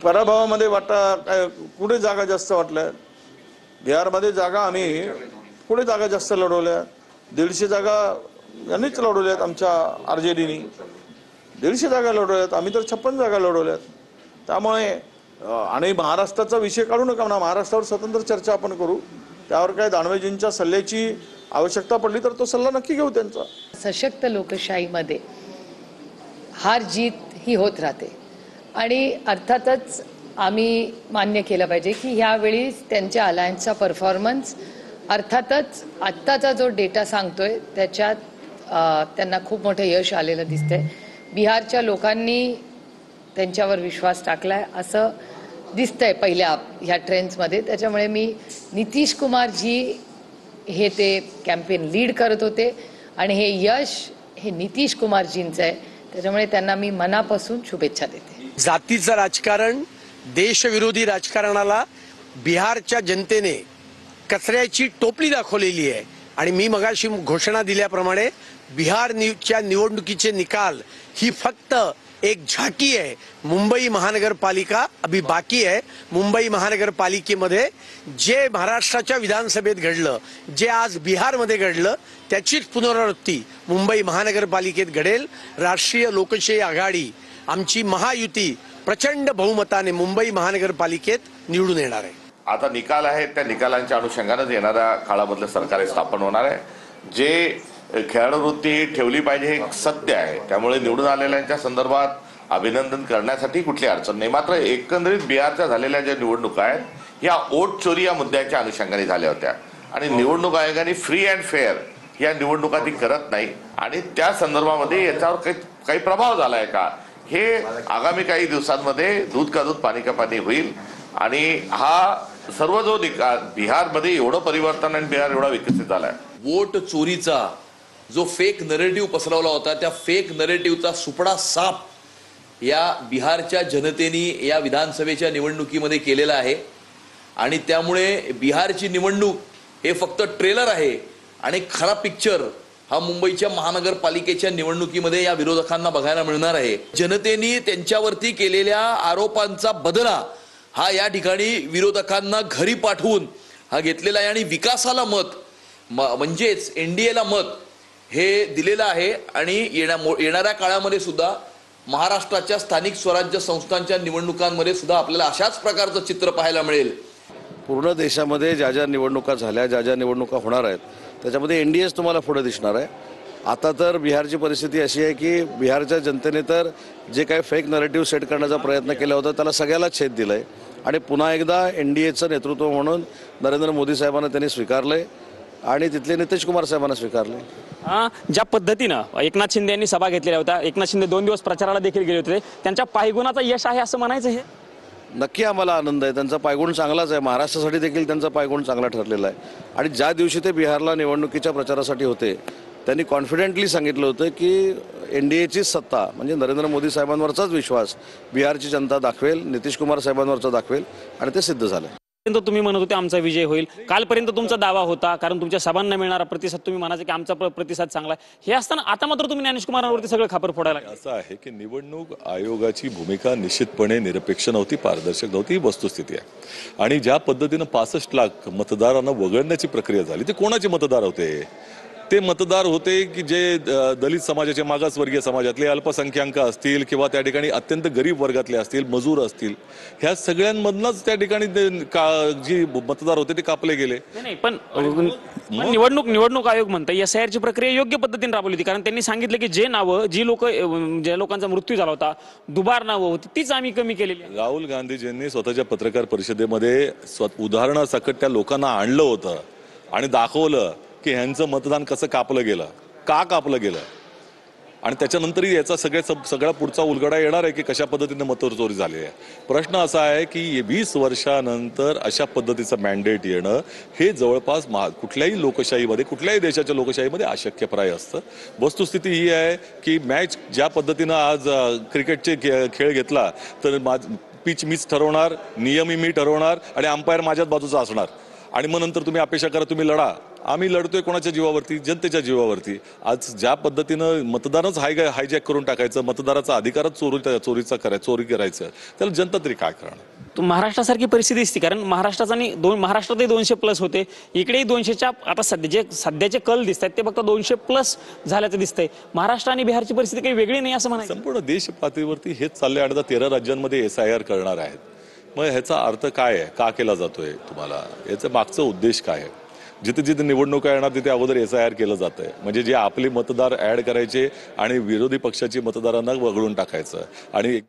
पराभवामध्ये काय कुठे जागा जास्त वाटल्या? बिहारमध्ये जागा आम्ही कुठे जागा जास्त लढवल्या? 150 जागा यांनीच लढवल्यात आमच्या RJDनी. 150 जागा लढवल्यात, आम्ही तर 56 जागा लढवल्यात. त्यामुळे आणि महाराष्ट्राचा विषय काढू नका ना, महाराष्ट्रावर स्वतंत्र चर्चा आपण करू. त्यावर काय दानवेजींच्या सल्ल्याची आवश्यकता पडली तर तो सल्ला नक्की घेऊ त्यांचा. सशक्त लोकशाहीमध्ये हार जीत ही होत राहते आणि अर्थातच आम्ही मान्य केलं पाहिजे की ह्यावेळी त्यांच्या अलायन्सचा परफॉर्मन्स अर्थातच आत्ताचा जो डेटा सांगतोय त्याच्यात त्यांना खूप मोठं यश आलेलं दिसतंय. बिहारच्या लोकांनी त्यांच्यावर विश्वास टाकलाय असं दिसतंय पहिल्या ह्या ट्रेंड्समध्ये. त्याच्यामुळे मी नितीश कुमारजी हे ते कॅम्पेन लीड करत होते आणि हे यश हे नितीश कुमारजींचं आहे. त्याच्यामुळे त्यांना मी मनापासून शुभेच्छा देते. जातीचं राजकारण, देशविरोधी राजकारणाला बिहारच्या जनतेने कचऱ्याची टोपली दाखवलेली आहे आणि मी मगाशी घोषणा दिल्याप्रमाणे बिहारच्या निवडणुकीचे निकाल ही फक्त एक झाकी आहे. मुंबई महानगरपालिका अभी बाकी आहे. मुंबई महानगरपालिकेमध्ये जे महाराष्ट्राच्या विधानसभेत घडलं, जे आज बिहारमध्ये घडलं, त्याचीच पुनरावृत्ती मुंबई महानगरपालिकेत घडेल. राष्ट्रीय लोकशाही आघाडी आमची महायुती प्रचंड बहुमताने मुंबई महानगरपालिकेत निवडून येणार आहे. आता निकाल आहे, त्या निकालांच्या अनुषंगाने येणाऱ्या काळामधलं सरकार स्थापन होणार आहे. जे खेळाडूवृत्ती ठेवली पाहिजे हे सत्य आहे. त्यामुळे निवडून आलेल्यांच्या संदर्भात अभिनंदन करण्यासाठी कुठली अडचण नाही. मात्र एकंदरीत बिहारच्या झालेल्या ज्या निवडणुका आहेत या वोट चोरी या मुद्द्याच्या अनुषंगाने झाल्या होत्या आणि निवडणूक आयोगाने फ्री अँड फेअर या निवडणुका ती करत नाही आणि त्या संदर्भामध्ये याच्यावर काही प्रभाव झालाय का हे आगामी काही दिवसांमध्ये दूध का दूध पाणी का पाणी होईल. आणि हा सर्व जो बिहारमध्ये एवढं परिवर्तन आणि बिहार एवढा विकसित झालाय. वोट चोरीचा जो फेक नरेटिव्ह पसरवला होता त्या फेक नरेटिव्हचा सुपडा साफ या बिहारच्या जनतेने या विधानसभेच्या निवडणुकीमध्ये केलेला आहे आणि त्यामुळे बिहारची निवडणूक हे फक्त ट्रेलर आहे आणि खरा पिक्चर हा मुंबईच्या महानगरपालिकेच्या निवडणुकीमध्ये या विरोधकांना बघायला मिळणार आहे. जनतेने त्यांच्यावरती केलेल्या आरोपांचा बदला हा या ठिकाणी विरोधकांना घरी पाठवून हा घेतलेला आहे आणि विकासाला मत म्हणजेच NDAला मत हे दिलेलं आहे. आणि येणाऱ्या काळामध्ये सुद्धा महाराष्ट्राच्या स्थानिक स्वराज्य संस्थांच्या निवडणुकांमध्ये सुद्धा आपल्याला अशाच प्रकारचं चित्र पाहायला मिळेल. पूर्ण देशामध्ये ज्या ज्या निवडणुका झाल्या, ज्या ज्या निवडणुका होणार आहेत त्याच्यामध्ये NDAच तुम्हाला पुढे दिसणार आहे. आता तर बिहारची परिस्थिती अशी आहे की बिहारच्या जनतेने तर जे काही फेक नरेटिव्ह सेट करण्याचा प्रयत्न केला होता त्याला सगळ्याला छेद दिलाय आणि पुन्हा एकदा NDAचं नेतृत्व म्हणून नरेंद्र मोदी साहेबांना त्यांनी स्वीकारलंय आणि तिथले नितीश कुमार साहेबांना स्वीकारले. ज्या पद्धतीनं एकनाथ शिंदे यांनी सभा घेतलेल्या होत्या, एकनाथ शिंदे 2 दिवस प्रचाराला देखील गेले होते, त्यांच्या पायगुणाचं यश आहे असं म्हणायचं हे? नक्की आम्हाला आनंद आहे. त्यांचा पायगुण चांगलाच आहे. महाराष्ट्रासाठी देखील त्यांचा पायगुण चांगला ठरलेला आहे. आणि ज्या दिवशी ते बिहारला निवडणुकीच्या प्रचारासाठी होते त्यांनी कॉन्फिडेंटली सांगितलं होतं की NDAचीच सत्ता म्हणजे नरेंद्र मोदी साहेबांवरचाच विश्वास बिहारची जनता दाखवेल, नितीश कुमार साहेबांवरचा दाखवेल आणि ते सिद्ध झालं. तुम्ही म्हणत होते आमचा विजय होईल, कालपर्यंत तुमचा दावा होता कारण तुमच्या सभांना मिळणारा प्रतिसाद तुम्ही म्हणायचे की आमचा प्रतिसाद चांगला आहे. हे असताना आता मात्र तुम्ही ज्ञानेश कुमारांवरती सगळं खापर फोडायला लागला. असं आहे की निवडणूक आयोगाची भूमिका निश्चितपणे निरपेक्ष नव्हती, पारदर्शक नव्हती, ही वस्तुस्थिती आहे. आणि ज्या पद्धतीनं 65 लाख मतदारांना वगळण्याची प्रक्रिया झाली ते कोणाचे मतदार होते? ते मतदार होते की जे दलित समाजाचे, मागासवर्गीय समाजातले, अल्पसंख्याक असतील किंवा त्या ठिकाणी अत्यंत गरीब वर्गातले असतील, मजूर असतील, ह्या सगळ्यांमधनंच त्या ठिकाणी जी मतदार होते ते कापले गेले. नाही पण निवडणूक आयोग म्हणतं SIRची प्रक्रिया योग्य पद्धतीने राबवली होती कारण त्यांनी सांगितलं की जे नावं ज्या लोकांचा मृत्यू झाला होता, दुबार नावं होती, तीच आम्ही कमी केलेली. राहुल गांधीजींनी स्वतःच्या पत्रकार परिषदेमध्ये उदाहरणासकट त्या लोकांना आणलं होतं आणि दाखवलं की ह्यांचं मतदान कसं कापलं गेलं, का कापलं गेलं आणि त्याच्यानंतरही याचा सगळा पुढचा उलगडा येणार आहे की कशा पद्धतीने मतचोरी झाली आहे. प्रश्न असा आहे की 20 वर्षानंतर अशा पद्धतीचं मॅन्डेट येणं हे जवळपास कुठल्याही लोकशाहीमध्ये, कुठल्याही देशाच्या लोकशाहीमध्ये अशक्यप्राय असतं. वस्तुस्थिती ही आहे की मॅच ज्या पद्धतीनं आज क्रिकेटचे खेळ घेतला तर पिच मीच ठरवणार, नियमही मी ठरवणार आणि अंपायर माझ्याच बाजूचा असणार आणि मग नंतर तुम्ही अपेक्षा करा तुम्ही लढा. आम्ही लढतोय कोणाच्या जीवावरती? जनतेच्या जीवावरती. आज ज्या पद्धतीनं मतदानच हायजॅक करून टाकायचं, मतदाराचा अधिकारच चोरी करायचं, त्याला जनता तरी काय करणार? तो महाराष्ट्रासारखी परिस्थिती दिसते, कारण महाराष्ट्रातही 200+ होते, इकडेही 200च्या आता सध्याचे कल दिसत आहेत ते फक्त 200+ झाल्याचं दिसतंय. महाराष्ट्र आणि बिहारची परिस्थिती काही वेगळी नाही असं म्हणायचं. संपूर्ण देश पातळीवरती हेच चाललंय आणि आता 13 राज्यांमध्ये SIR करणार आहेत. मग ह्याचा अर्थ काय आहे? का केला जातोय? तुम्हाला याचा मागचा उद्देश काय आहे? जिथे जिथे निवडणुका येणार तिथे अगोदर SIR केलं जातंय, म्हणजे जे आपले मतदार ऍड करायचे आणि विरोधी पक्षाची मतदारांना वगळून टाकायचं. आणि